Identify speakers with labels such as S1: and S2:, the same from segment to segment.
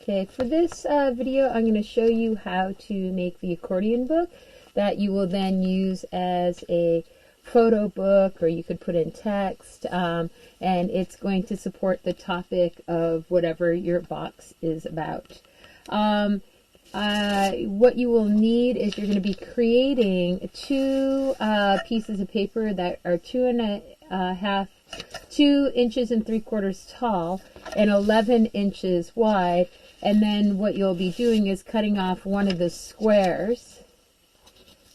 S1: Okay, for this video, I'm going to show you how to make the accordion book that you will then use as a photo book, or you could put in text, and it's going to support the topic of whatever your box is about. What you will need is you're going to be creating two pieces of paper that are 2 inches and 3/4 tall and 11 inches wide. And then what you'll be doing is cutting off one of the squares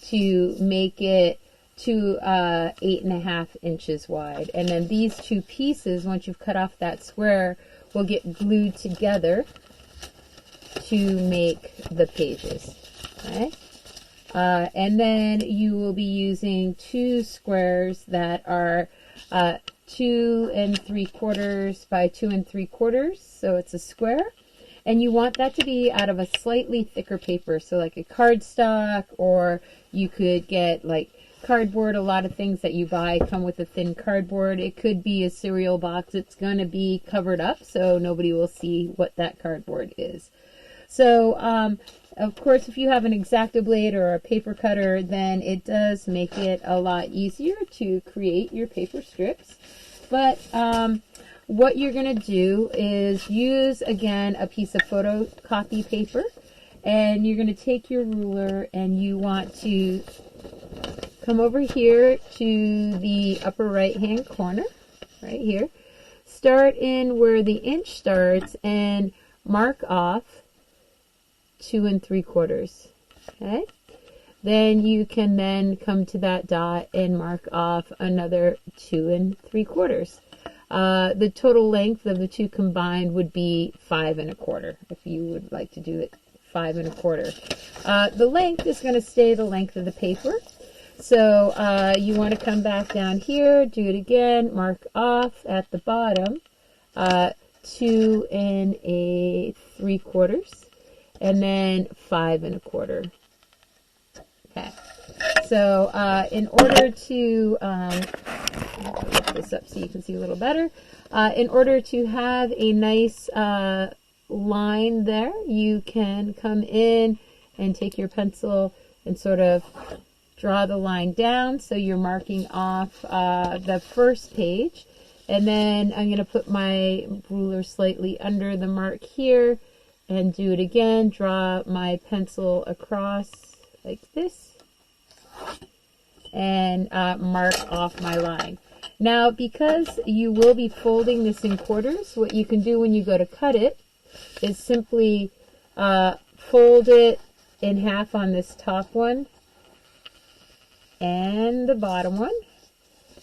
S1: to make it to 8.5 inches wide. And then these two pieces, once you've cut off that square, will get glued together to make the pages. Okay? And then you will be using two squares that are 2 3/4 by 2 3/4, so it's a square. And you want that to be out of a slightly thicker paper, so like a cardstock, or you could get like cardboard. A lot of things that you buy come with a thin cardboard. It could be a cereal box. It's going to be covered up so nobody will see what that cardboard is. So, of course, if you have an X-Acto blade or a paper cutter, then it does make it a lot easier to create your paper strips. But what you're going to do is use, again, a piece of photocopy paper, and you're going to take your ruler and you want to come over here to the upper right hand corner, right here. Start in where the inch starts and mark off 2 3/4. Okay? Then you can then come to that dot and mark off another 2 3/4. The total length of the two combined would be 5 1/4, if you would like to do it 5 1/4. The length is going to stay the length of the paper. So you want to come back down here, do it again, mark off at the bottom 2 3/4, and then 5 1/4. Okay. So in order to lift this up so you can see a little better. In order to have a nice line there, you can come in and take your pencil and sort of draw the line down, so you're marking off the first page. And then I'm going to put my ruler slightly under the mark here and do it again. Draw my pencil across like this and mark off my line. Now, because you will be folding this in quarters, what you can do when you go to cut it is simply fold it in half on this top one and the bottom one.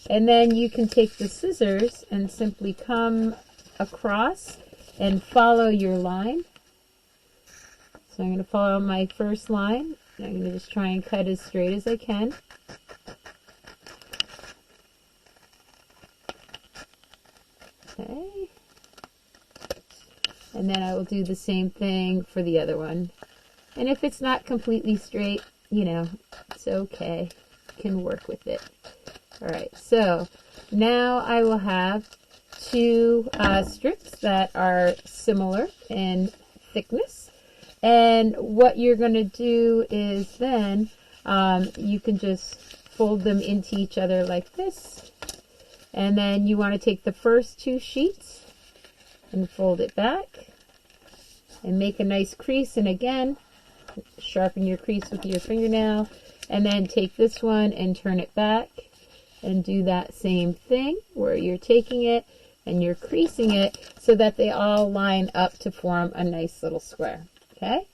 S1: And then you can take the scissors and simply come across and follow your line. So I'm going to follow my first line. I'm going to just try and cut as straight as I can. Okay. And then I will do the same thing for the other one. And if it's not completely straight, you know, it's okay. You can work with it. Alright, so now I will have two strips that are similar in thickness. And what you're going to do is then you can just fold them into each other like this. And then you want to take the first two sheets and fold it back and make a nice crease. And again, sharpen your crease with your fingernail. And then take this one and turn it back and do that same thing where you're taking it and you're creasing it so that they all line up to form a nice little square. Okay?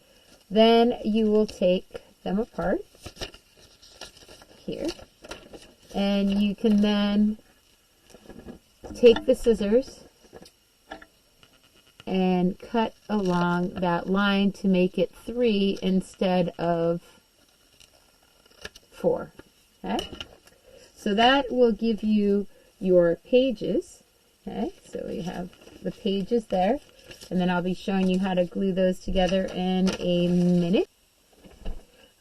S1: Then you will take them apart here. And you can then take the scissors and cut along that line to make it 3 instead of 4. Okay? So that will give you your pages. Okay? So we have the pages there. And then I'll be showing you how to glue those together in a minute.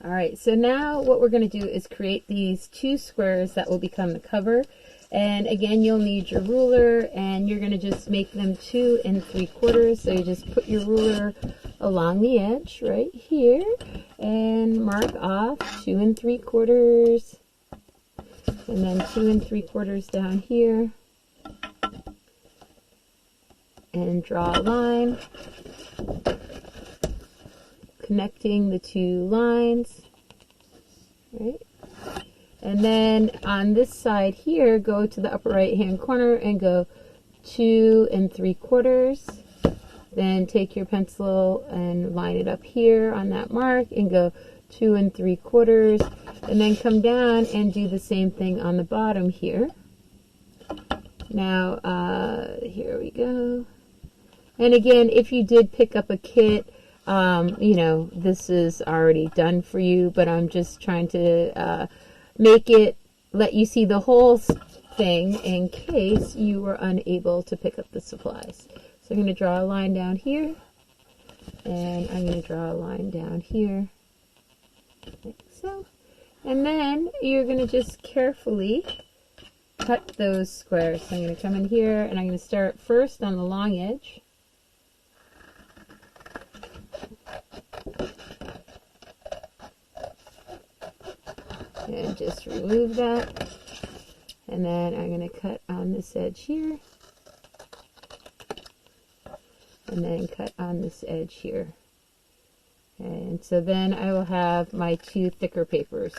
S1: Alright, so now what we're going to do is create these two squares that will become the cover. And again, you'll need your ruler, and you're going to just make them 2 3/4. So you just put your ruler along the edge right here and mark off 2 3/4, and then 2 3/4 down here, and draw a line connecting the 2 lines, right? And then on this side here, go to the upper right hand corner and go 2 3/4. Then take your pencil and line it up here on that mark and go 2 3/4, and then come down and do the same thing on the bottom here. Now here we go. And again, if you did pick up a kit, you know, this is already done for you, but I'm just trying to make it, let you see the whole thing in case you were unable to pick up the supplies. So I'm going to draw a line down here, and I'm going to draw a line down here, like so. And then you're going to just carefully cut those squares. So I'm going to come in here, and I'm going to start first on the long edge. And just remove that, and then I'm going to cut on this edge here, and then cut on this edge here. And so then I will have my 2 thicker papers.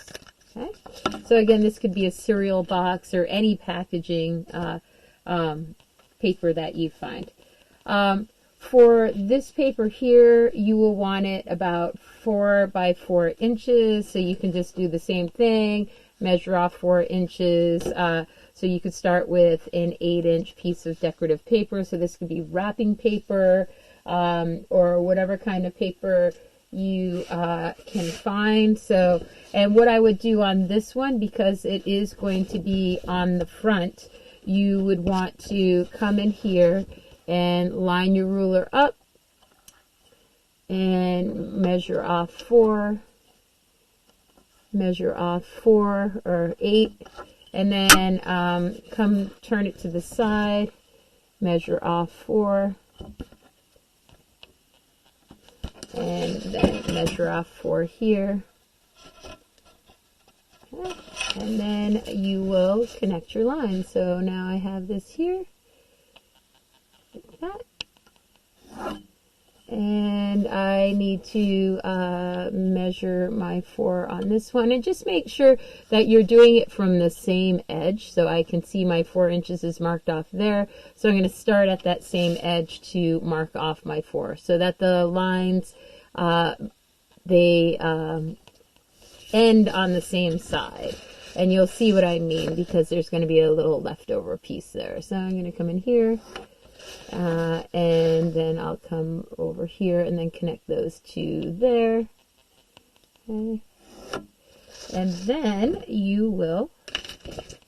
S1: Okay, so again, this could be a cereal box or any packaging paper that you find. For this paper here, you will want it about 4 by 4 inches, so you can just do the same thing, measure off 4 inches. So you could start with an 8-inch piece of decorative paper, so this could be wrapping paper or whatever kind of paper you can find. So, and what I would do on this one, because it is going to be on the front, you would want to come in here and line your ruler up and measure off 4 or 8, and then come turn it to the side, measure off 4, and then measure off 4 here, okay. And then you will connect your line. So now I have this here, like that, and I need to measure my 4 on this one, and just make sure that you're doing it from the same edge, so I can see my 4 inches is marked off there. So I'm going to start at that same edge to mark off my 4, so that the lines they end on the same side, and you'll see what I mean, because there's going to be a little leftover piece there. So I'm going to come in here, and then I'll come over here and then connect those 2 there. Okay. And then you will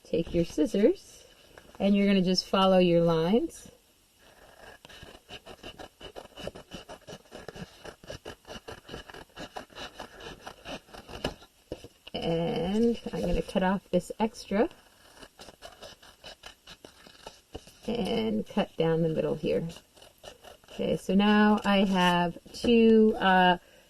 S1: take your scissors, and you're going to just follow your lines. And I'm going to cut off this extra and cut down the middle here. Okay, so now I have 2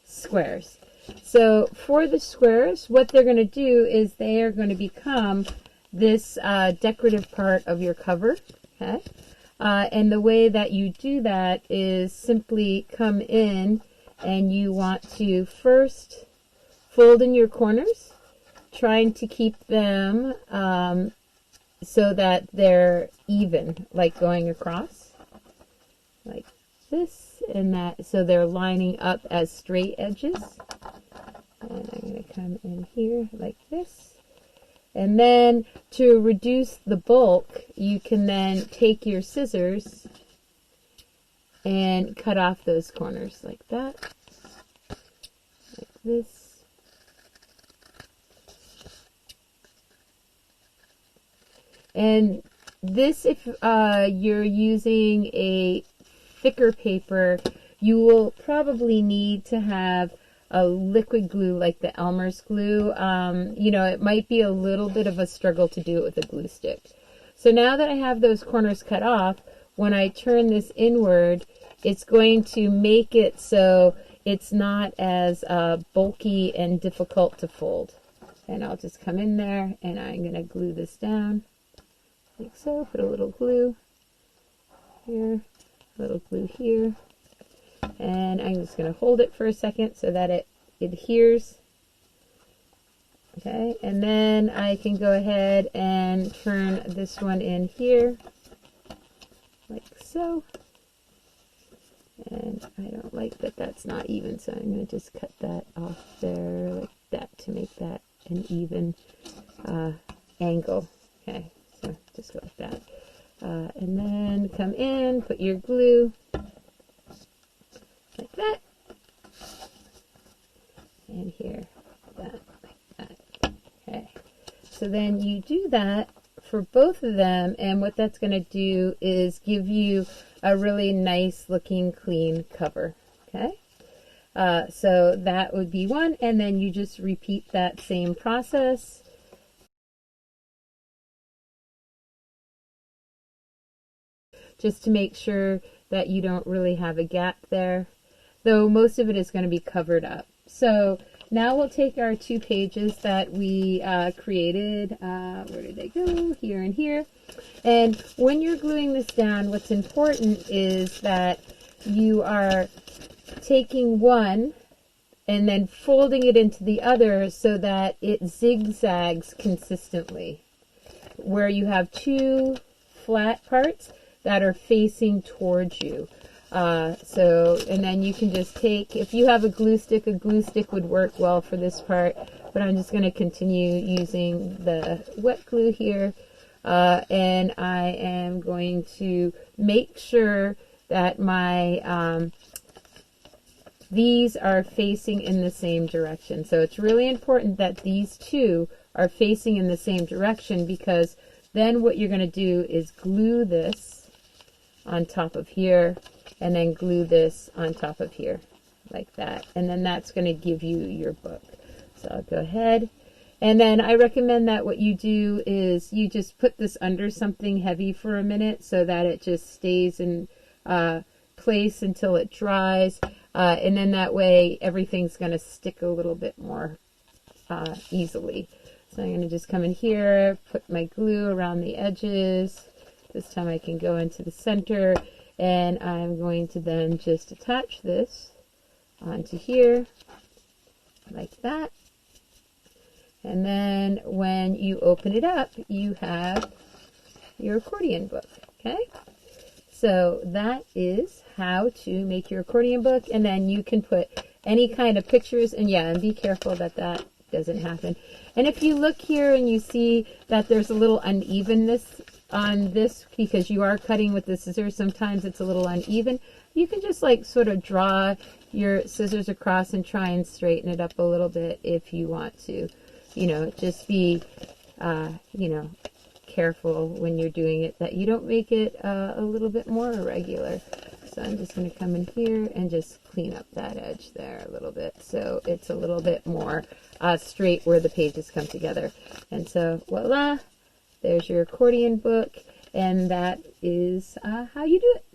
S1: squares. So for the squares, what they're going to do is they are going to become this decorative part of your cover. Okay, and the way that you do that is simply come in, and you want to first fold in your corners, trying to keep them so that they're even, like going across like this and that, so they're lining up as straight edges. And I'm going to come in here like this, and then to reduce the bulk, you can then take your scissors and cut off those corners like that, like this. And this, if you're using a thicker paper, you will probably need to have a liquid glue like the Elmer's glue. You know, it might be a little bit of a struggle to do it with a glue stick. So now that I have those corners cut off, when I turn this inward, it's going to make it so it's not as bulky and difficult to fold. And I'll just come in there and I'm going to glue this down like so. Put a little glue here, a little glue here, and I'm just going to hold it for a second so that it adheres. Okay, and then I can go ahead and turn this one in here like so. And I don't like that that's not even, so I'm going to just cut that off there like that to make that an even angle. Okay, so just go like that. And then come in, put your glue like that. And here, that, like that. Okay, so then you do that for both of them, and what that's going to do is give you a really nice looking clean cover. Okay, so that would be one, and then you just repeat that same process. Just to make sure that you don't really have a gap there, though most of it is going to be covered up. So now we'll take our 2 pages that we created. Where did they go? Here and here. And when you're gluing this down, what's important is that you are taking one and then folding it into the other so that it zigzags consistently. Where you have 2 flat parts that are facing towards you. And then you can just take, if you have a glue stick would work well for this part, but I'm just going to continue using the wet glue here, and I am going to make sure that my these are facing in the same direction. So it's really important that these 2 are facing in the same direction, because then what you're going to do is glue this on top of here, and then glue this on top of here like that, and then that's going to give you your book. So I'll go ahead, and then I recommend that what you do is you just put this under something heavy for a minute so that it just stays in place until it dries, and then that way everything's going to stick a little bit more easily. So I'm going to just come in here, put my glue around the edges. This time I can go into the center, and I'm going to then just attach this onto here like that. And then when you open it up, you have your accordion book. Okay, so that is how to make your accordion book, and then you can put any kind of pictures, and yeah, and be careful that that doesn't happen. And if you look here and you see that there's a little unevenness on this, because you are cutting with the scissors, sometimes it's a little uneven, you can just like sort of draw your scissors across and try and straighten it up a little bit if you want to. You know, just be you know, careful when you're doing it that you don't make it a little bit more irregular. So I'm just going to come in here and just clean up that edge there a little bit so it's a little bit more straight where the pages come together. And so voila, there's your accordion book, and that is how you do it.